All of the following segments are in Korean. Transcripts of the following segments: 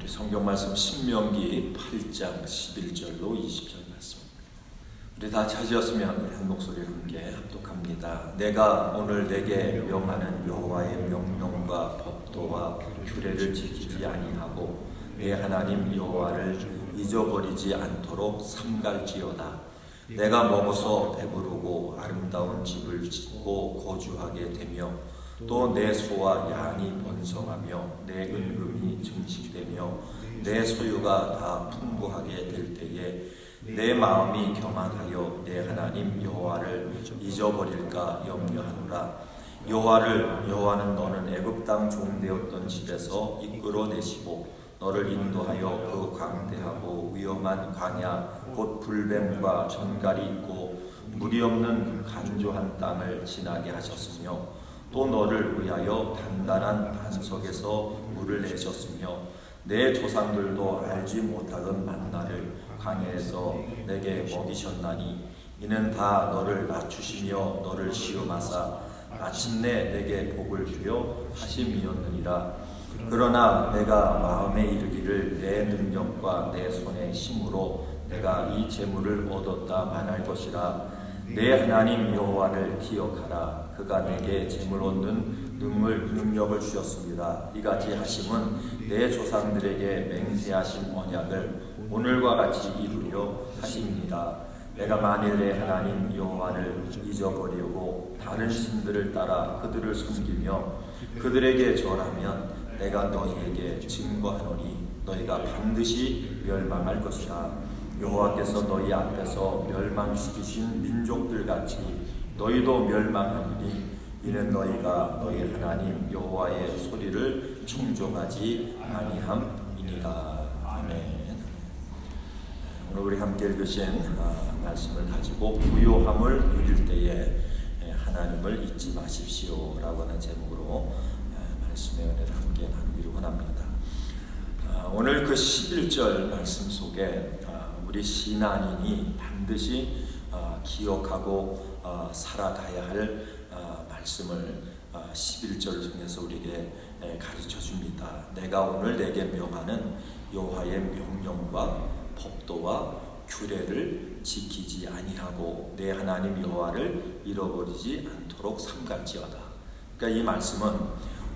성경 말씀 신명기 8장 11절로 20절 말씀. 우리 다 찾으셨으면 우리 한 목소리 함께 합독합니다. 내가 오늘 내게 명하는 여호와의 명령과 법도와 규례를 지키지 아니하고 내 하나님 여호와를 잊어버리지 않도록 삼갈지어다. 내가 먹어서 배부르고 아름다운 집을 짓고 거주하게 되며 또 내 소와 양이 번성하며 내 은금이 증식되며 내 소유가 다 풍부하게 될 때에 내 마음이 교만하여 내 하나님 여호와를 잊어버릴까 염려하노라. 여호와는 너는 애굽 땅 종되었던 집에서 이끌어내시고 너를 인도하여 그 광대하고 위험한 광야 곧 불뱀과 전갈이 있고 물이 없는 간조한 땅을 지나게 하셨으며 또 너를 위하여 단단한 반석에서 물을 내셨으며 내 조상들도 알지 못하던 만나를 광야에서 내게 먹이셨나니 이는 다 너를 낮추시며 너를 시험하사 마침내 내게 복을 주려 하심이었느니라. 그러나 내가 마음에 이르기를 내 능력과 내 손의 힘으로 내가 이 재물을 얻었다 말할 것이라. 내 하나님 여호와를 기억하라. 그가 내게 재물 얻는 능력을 주셨습니다. 이같이 하심은 내 조상들에게 맹세하신 언약을 오늘과 같이 이루려 하십니다. 내가 만일 내 하나님 여호와를 잊어버리고 다른 신들을 따라 그들을 섬기며 그들에게 절하면 내가 너희에게 증거하노니 너희가 반드시 멸망할 것이라. 여호와께서 너희 앞에서 멸망시키신 민족들같이 너희도 멸망하리니 이는 너희가 너희 하나님 여호와의 소리를 청종하지 아니함이니라. 아멘. 오늘 우리 함께 읽으신 말씀을 가지고 부요함을 누릴 때에 하나님을 잊지 마십시오 라고 하는 제목으로 말씀의 은혜를 함께 나누기를 원합니다. 오늘 그 11절 말씀 속에 우리 신앙인이 반드시 기억하고 살아가야 할 말씀을 11절을 통해서 우리에게 가르쳐 줍니다. 내가 오늘 내게 명하는 여호와의 명령과 법도와 규례를 지키지 아니하고 내 하나님 여호와를 잃어버리지 않도록 삼갈지어다. 그러니까 이 말씀은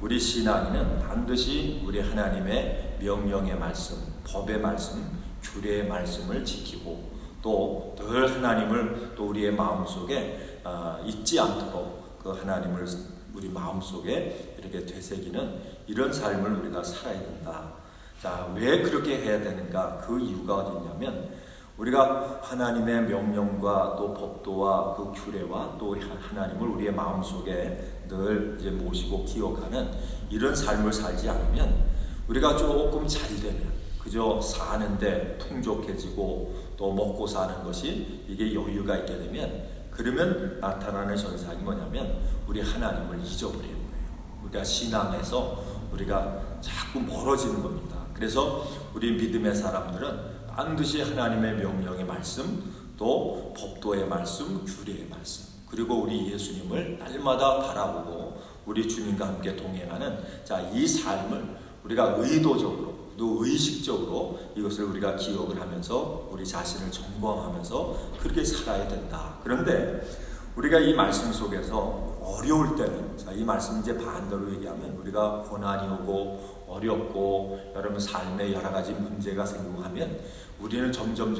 우리 신앙인은 반드시 우리 하나님의 명령의 말씀, 법의 말씀, 규례의 말씀을 지키고 또 늘 하나님을 또 우리의 마음속에 잊지 않도록 그 하나님을 우리 마음속에 이렇게 되새기는 이런 삶을 우리가 살아야 된다. 자, 왜 그렇게 해야 되는가? 그 이유가 어디 있냐면 우리가 하나님의 명령과 또 법도와 그 규례와 또 하나님을 우리의 마음속에 늘 이제 모시고 기억하는 이런 삶을 살지 않으면 우리가 조금 잘 되면 그저 사는데 풍족해지고 또 먹고 사는 것이 이게 여유가 있게 되면 그러면 나타나는 현상이 뭐냐면 우리 하나님을 잊어버리는 거예요. 우리가 신앙에서 우리가 자꾸 멀어지는 겁니다. 그래서 우리 믿음의 사람들은 반드시 하나님의 명령의 말씀 또 법도의 말씀, 규례의 말씀 그리고 우리 예수님을 날마다 바라보고 우리 주님과 함께 동행하는 이 삶을 우리가 의도적으로 또 의식적으로 이것을 우리가 기억을 하면서 우리 자신을 점검하면서 그렇게 살아야 된다. 그런데 우리가 이 말씀 속에서 어려울 때는 이 말씀 이제 반대로 얘기하면 우리가 고난이 오고 어렵고 여러분 삶에 여러 가지 문제가 생기고 하면 우리는 점점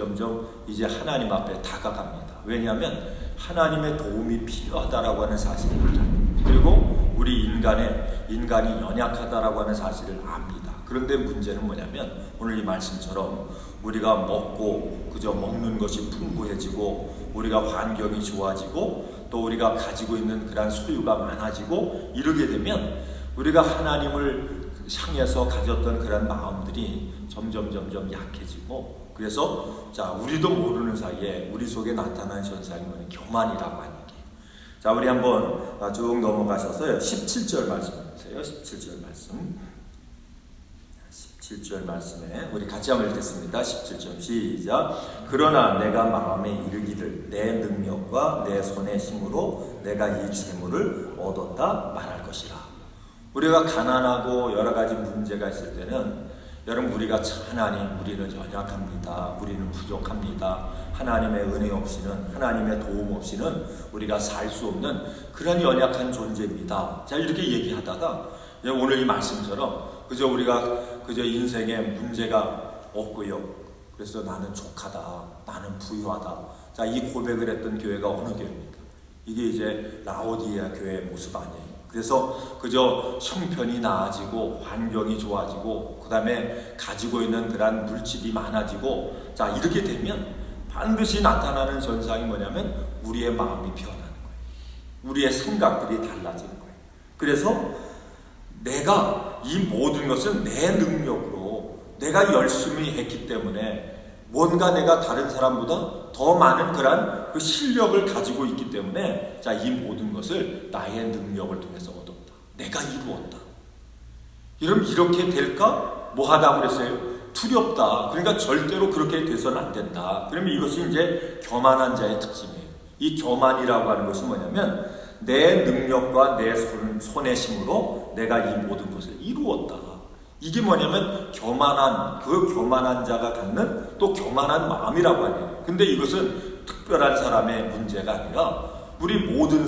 이제 하나님 앞에 다가갑니다. 왜냐하면 하나님의 도움이 필요하다라고 하는 사실을 알아요. 그리고 우리 인간이 연약하다라고 하는 사실을 압니다. 그런데 문제는 뭐냐면 오늘 이 말씀처럼 우리가 먹고 그저 먹는 것이 풍부해지고 우리가 환경이 좋아지고 또 우리가 가지고 있는 그런 소유가 많아지고 이러게 되면 우리가 하나님을 향해서 가졌던 그런 마음들이 점점 약해지고 그래서 우리도 모르는 사이에 우리 속에 나타나는 현상이 뭐냐면 교만이라고 하는 얘기예요. 자, 우리 한번 쭉 넘어가셔서요 17절 말씀 보세요. 17절 말씀 17절 말씀에 우리 같이 한번 읽겠습니다. 17절 시작. 그러나 내가 마음에 이르기를 내 능력과 내 손의 힘으로 내가 이 재물을 얻었다 말할 것이라. 우리가 가난하고 여러 가지 문제가 있을 때는 여러분, 우리가 하나님, 우리는 연약합니다. 우리는 부족합니다. 하나님의 은혜 없이는, 하나님의 도움 없이는 우리가 살 수 없는 그런 연약한 존재입니다. 자, 이렇게 얘기하다가 오늘 이 말씀처럼 그저 우리가 그저 인생에 문제가 없고요, 그래서 나는 족하다, 나는 부유하다. 자, 이 고백을 했던 교회가 어느 교회입니까? 이게 이제 라오디게아 교회의 모습 아니에요. 그래서 그저 형편이 나아지고 환경이 좋아지고 그 다음에 가지고 있는 그러한 물질이 많아지고, 자, 이렇게 되면 반드시 나타나는 현상이 뭐냐면 우리의 마음이 변하는 거예요. 우리의 생각들이 달라지는 거예요. 그래서 내가 이 모든 것은 내 능력으로 내가 열심히 했기 때문에 뭔가 내가 다른 사람보다 더 많은 그런 그 실력을 가지고 있기 때문에, 자, 이 모든 것을 나의 능력을 통해서 얻었다. 내가 이루었다. 여러분, 이렇게 될까? 뭐 하다고 그랬어요? 두렵다. 그러니까 절대로 그렇게 돼서는 안 된다. 그러면 이것이 이제 교만한 자의 특징이에요. 이 교만이라고 하는 것이 뭐냐면 내 능력과 내 손의 힘으로 내가 이 모든 것을 이루었다. 이게 뭐냐면 그 교만한 자가 갖는 또 교만한 마음이라고 하네요. 근데 이것은 특별한 사람의 문제가 아니라 우리 모든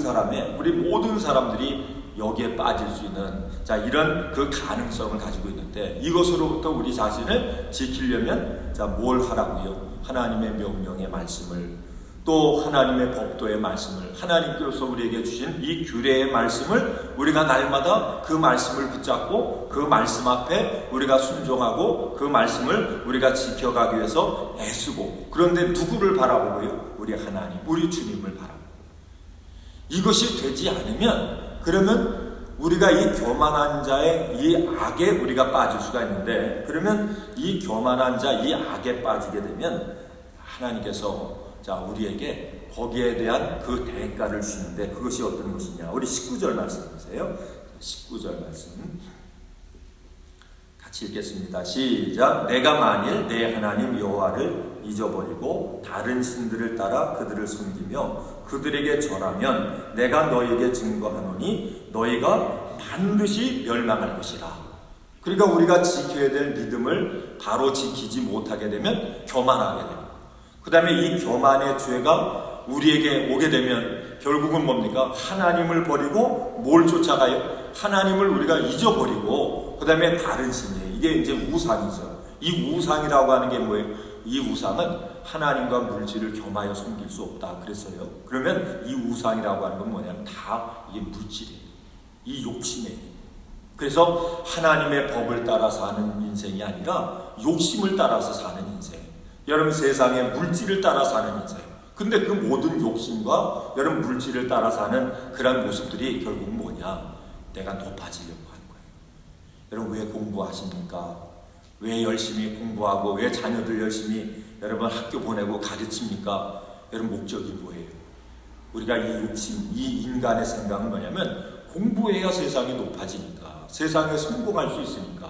사람들이 여기에 빠질 수 있는, 자, 이런 그 가능성을 가지고 있는데, 이것으로부터 우리 자신을 지키려면, 자, 뭘 하라고요? 하나님의 명령의 말씀을, 또 하나님의 법도의 말씀을, 하나님께서 우리에게 주신 이 규례의 말씀을 우리가 날마다 그 말씀을 붙잡고 그 말씀 앞에 우리가 순종하고 그 말씀을 우리가 지켜가기 위해서 애쓰고, 그런데 누구를 바라보고요? 우리 하나님, 우리 주님을 바라보고. 이것이 되지 않으면, 그러면 우리가 이 교만한 자의 이 악에 우리가 빠질 수가 있는데, 그러면 이 교만한 자, 이 악에 빠지게 되면 하나님께서, 자, 우리에게 거기에 대한 그 대가를 주시는데, 그것이 어떤 것이냐? 우리 19절 말씀 보세요. 19절 말씀 같이 읽겠습니다. 시작. 내가 만일 내 하나님 여호와를 잊어버리고 다른 신들을 따라 그들을 섬기며 그들에게 절하면 내가 너희에게 증거하노니 너희가 반드시 멸망할 것이라. 그러니까 우리가 지켜야 될 믿음을 바로 지키지 못하게 되면 교만하게 됩니다. 그 다음에 이 교만의 죄가 우리에게 오게 되면 결국은 뭡니까? 하나님을 버리고 뭘 쫓아가요? 하나님을 우리가 잊어버리고 그 다음에 다른 신이에요. 이게 이제 우상이죠. 이 우상이라고 하는 게 뭐예요? 이 우상은 하나님과 물질을 겸하여 섬길 수 없다 그랬어요. 그러면 이 우상이라고 하는 건 뭐냐면 다 이게 물질이에요. 이 욕심이에요. 그래서 하나님의 법을 따라 사는 인생이 아니라 욕심을 따라서 사는 인생. 여러분, 세상에 물질을 따라 사는 인생. 근데 그 모든 욕심과 여러분 물질을 따라 사는 그런 모습들이 결국 뭐냐? 내가 높아지려고 하는 거예요. 여러분, 왜 공부하십니까? 왜 열심히 공부하고 왜 자녀들 열심히 여러분 학교 보내고 가르칩니까? 여러분, 목적이 뭐예요? 우리가 이 욕심, 이 인간의 생각은 뭐냐면 공부해야 세상이 높아지니까, 세상에 성공할 수 있으니까.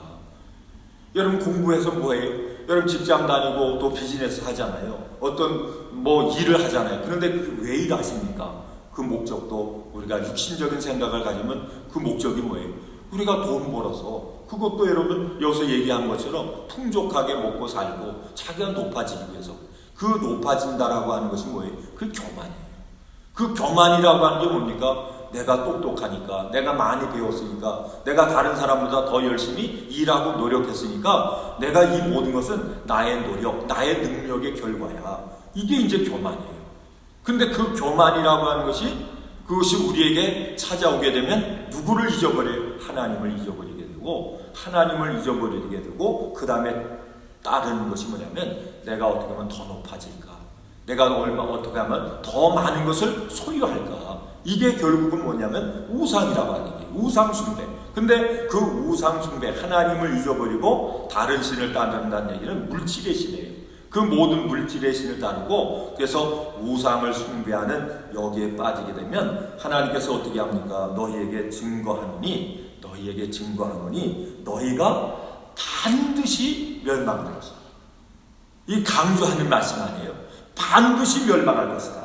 여러분, 공부해서 뭐예요? 여러분, 직장 다니고 또 비즈니스 하잖아요. 어떤 뭐 일을 하잖아요. 그런데 왜 일을 하십니까? 그 목적도 우리가 육신적인 생각을 가지면 그 목적이 뭐예요? 우리가 돈 벌어서, 그것도 여러분 여기서 얘기한 것처럼 풍족하게 먹고 살고 자기가 높아지기 위해서. 그 높아진다라고 하는 것이 뭐예요? 그 교만이에요. 그 교만이라고 하는 게 뭡니까? 내가 똑똑하니까, 내가 많이 배웠으니까, 내가 다른 사람보다 더 열심히 일하고 노력했으니까 내가 이 모든 것은 나의 노력, 나의 능력의 결과야. 이게 이제 교만이에요. 근데 그 교만이라고 하는 것이, 그것이 우리에게 찾아오게 되면 누구를 잊어버려요? 하나님을 잊어버리게 되고, 하나님을 잊어버리게 되고, 그 다음에 따르는 것이 뭐냐면 내가 어떻게 하면 더 높아질까? 내가 어떻게 하면 더 많은 것을 소유할까? 이게 결국은 뭐냐면 우상이라고 하는 게 우상숭배. 근데 그 우상숭배, 하나님을 잊어버리고 다른 신을 따른다는 얘기는 물질의 신이에요. 그 모든 물질의 신을 따르고, 그래서 우상을 숭배하는 여기에 빠지게 되면 하나님께서 어떻게 합니까? 너희에게 증거하노니 너희가 반드시 멸망할 것이다. 이 강조하는 말씀 아니에요. 반드시 멸망할 것이다.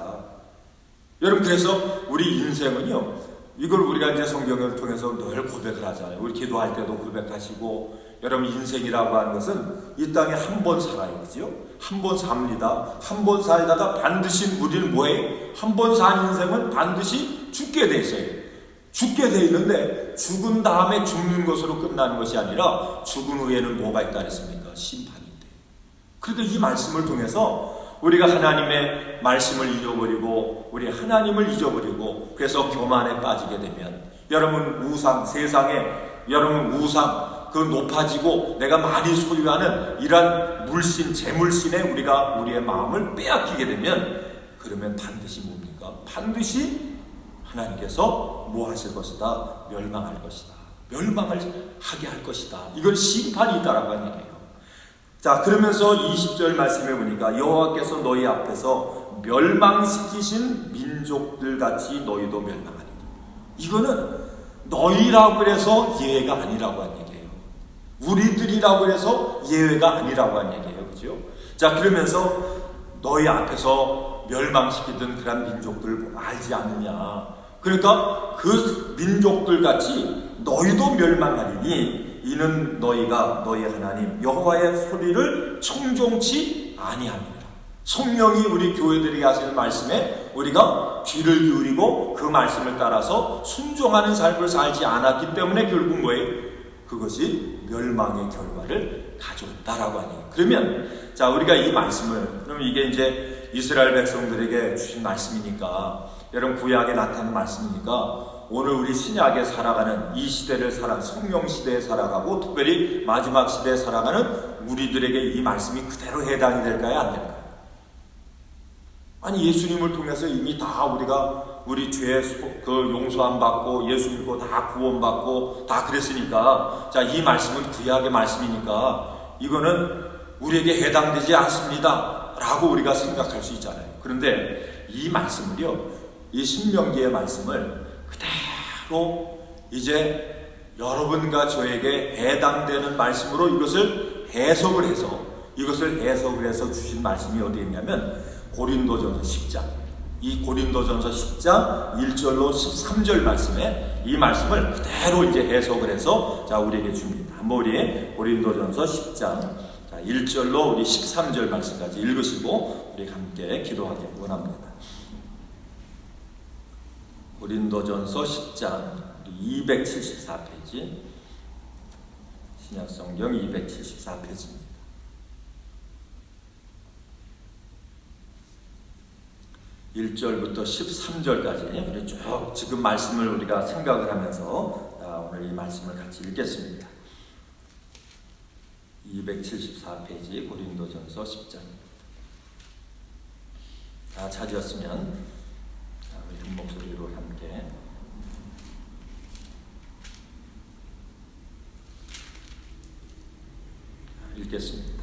여러분, 그래서 우리 인생은요, 이걸 우리가 이제 성경을 통해서 늘 고백을 하잖아요. 우리 기도할 때도 고백하시고, 여러분 인생이라고 하는 것은 이 땅에 한 번 살아요, 그죠? 한 번 삽니다. 한 번 살다가 반드시 우리는 뭐예요? 한 번 산 인생은 반드시 죽게 돼 있어요. 죽게 돼 있는데 죽은 다음에 죽는 것으로 끝나는 것이 아니라 죽은 후에는 뭐가 있다 그랬습니까? 심판인데. 그러니까 이 말씀을 통해서 우리가 하나님의 말씀을 잊어버리고 우리 하나님을 잊어버리고 그래서 교만에 빠지게 되면, 여러분 우상, 세상에 여러분 우상 그 높아지고 내가 많이 소유하는 이러한 물신, 재물신에 우리가 우리의 마음을 빼앗기게 되면, 그러면 반드시 뭡니까? 반드시 하나님께서 뭐 하실 것이다? 멸망할 것이다. 멸망을 하게 할 것이다. 이건 심판이 있다라고 하는 얘기예요. 자, 그러면서 20절 말씀해 보니까 여호와께서 너희 앞에서 멸망시키신 민족들 같이 너희도 멸망하리니. 이거는 너희라고 해서 예외가 아니라고 한 얘기예요. 우리들이라고 해서 예외가 아니라고 한 얘기예요. 그죠? 자, 그러면서 너희 앞에서 멸망시키던 그런 민족들 알지 않느냐. 그러니까 그 민족들 같이 너희도 멸망하리니 이는 너희가 너희 하나님 여호와의 소리를 청종치 아니함이라. 성령이 우리 교회들에게 하시는 말씀에 우리가 귀를 기울이고 그 말씀을 따라서 순종하는 삶을 살지 않았기 때문에 결국 뭐예요? 그것이 멸망의 결과를 가져온다라고 하니. 그러면 자, 우리가 이 말씀을, 그럼 이게 이제 이스라엘 백성들에게 주신 말씀이니까, 여러분 구약에 나타난 말씀이니까 오늘 우리 신약에 살아가는 이 시대를 성령 시대에 살아가고 특별히 마지막 시대에 살아가는 우리들에게 이 말씀이 그대로 해당이 될까요? 안 될까요? 아니, 예수님을 통해서 이미 다 우리가 우리 죄의 그 용서함 받고 예수 믿고 다 구원받고 다 그랬으니까, 자, 이 말씀은 구약의 말씀이니까 이거는 우리에게 해당되지 않습니다 라고 우리가 생각할 수 있잖아요. 그런데 이 말씀을요, 이 신명기의 말씀을 그대로 이제 여러분과 저에게 해당되는 말씀으로 이것을 해석을 해서 주신 말씀이 어디에 있냐면 고린도전서 10장. 이 고린도전서 10장 1절로 13절 말씀에 이 말씀을 그대로 이제 해석을 해서 자, 우리에게 줍니다. 한번 우리 고린도전서 10장 자, 1절로 우리 13절 말씀까지 읽으시고 우리 함께 기도하기 원합니다. 고린도전서 10장 274페이지, 신약성경 274페이지입니다. 1절부터 13절까지 우리 쭉 지금 말씀을 우리가 생각을 하면서 오늘 이 말씀을 같이 읽겠습니다. 274페이지 고린도전서 10장입니다. 다 찾으셨으면 우리 큰 목소리로 함께 읽겠습니다.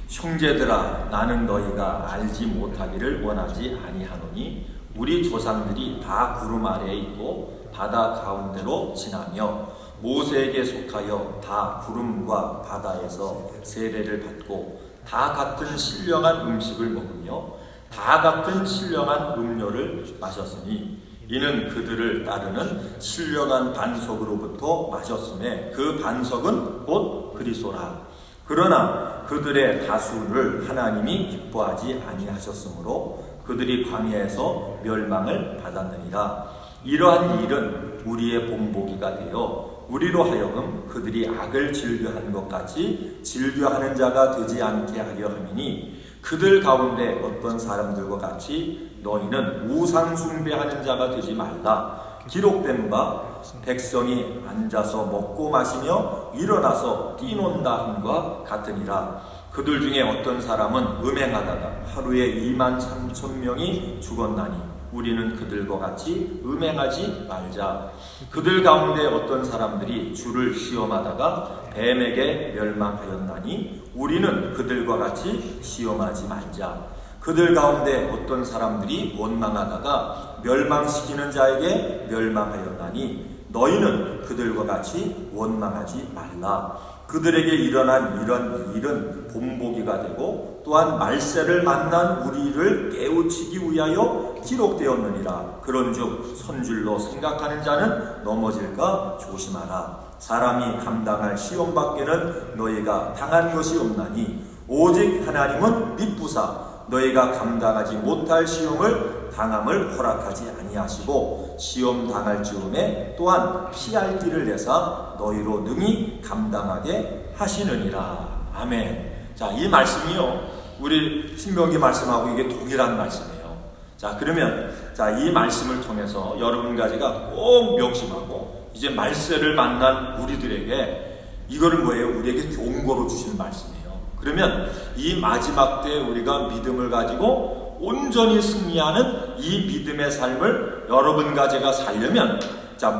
형제들아, 나는 너희가 알지 못하기를 원하지 아니하노니 우리 조상들이 다 구름 아래에 있고 바다 가운데로 지나며 모세에게 속하여 다 구름과 바다에서 세례를 받고 다 같은 신령한 음식을 먹으며 다 같은 신령한 음료를 마셨으니 이는 그들을 따르는 신령한 반석으로부터 마셨음에 그 반석은 곧 그리스도라. 그러나 그들의 다수를 하나님이 기뻐하지 아니하셨으므로 그들이 광야에서 멸망을 받았느니라. 이러한 일은 우리의 본보기가 되어 우리로 하여금 그들이 악을 즐겨하는 것 같이 즐겨하는 자가 되지 않게 하려 함이니 그들 가운데 어떤 사람들과 같이 너희는 우상 숭배하는 자가 되지 말라. 기록된 바 백성이 앉아서 먹고 마시며 일어나서 뛰논다 함과 같으니라. 그들 중에 어떤 사람은 음행하다가 하루에 23,000명이 죽었나니 우리는 그들과 같이 음행하지 말자. 그들 가운데 어떤 사람들이 주를 시험하다가 뱀에게 멸망하였나니 우리는 그들과 같이 시험하지 말자. 그들 가운데 어떤 사람들이 원망하다가 멸망시키는 자에게 멸망하였나니 너희는 그들과 같이 원망하지 말라. 그들에게 일어난 이런 일은 본보기가 되고 또한 말세를 만난 우리를 깨우치기 위하여 기록되었느니라. 그런즉 선줄로 생각하는 자는 넘어질까 조심하라. 사람이 감당할 시험 밖에는 너희가 당한 것이 없나니 오직 하나님은 미쁘사 너희가 감당하지 못할 시험을 당함을 허락하지 아니하시고 시험 당할 즈음에 또한 피할 길을 내사 너희로 능히 감당하게 하시느니라. 아멘. 자, 이 말씀이요, 우리 신명기 말씀하고 이게 동일한 말씀이에요. 자, 그러면 이 말씀을 통해서 여러분과 제가 꼭 명심하고 이제 말세를 만난 우리들에게 이거를 뭐예요? 우리에게 경고로 주시는 말씀이에요. 그러면 이 마지막 때 우리가 믿음을 가지고 온전히 승리하는 이 믿음의 삶을 여러분과 제가 살려면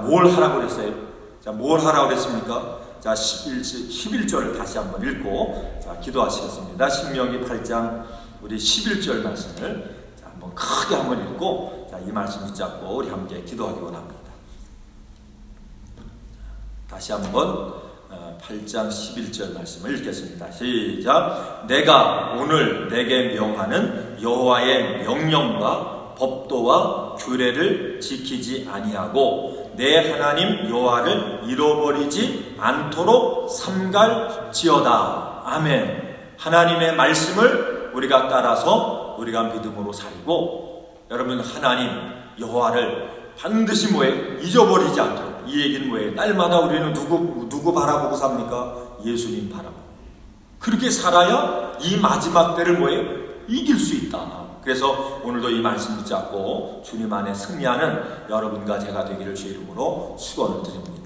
뭘 하라고 그랬어요? 뭘 하라고 그랬습니까? 11절 다시 한번 읽고 기도하시겠습니다. 신명기 8장 우리 11절 말씀을 한번 크게 한번 읽고 이 말씀 붙잡고 우리 함께 기도하기 원합니다. 다시 한번 8장 11절 말씀을 읽겠습니다. 시작. 내가 오늘 내게 명하는 여호와의 명령과 법도와 규례를 지키지 아니하고 내 하나님 여호와를 잃어버리지 않도록 삼갈지어다. 아멘. 하나님의 말씀을 우리가 따라서 우리가 믿음으로 살고, 여러분 하나님 여호와를 반드시 잊어버리지 않도록. 이 얘기는 뭐예요? 날마다 우리는 누구 바라보고 삽니까? 예수님 바라보고. 그렇게 살아야 이 마지막 때를 이길 수 있다. 그래서 오늘도 이 말씀 붙잡고 주님 안에 승리하는 여러분과 제가 되기를 주 이름으로 축원을 드립니다.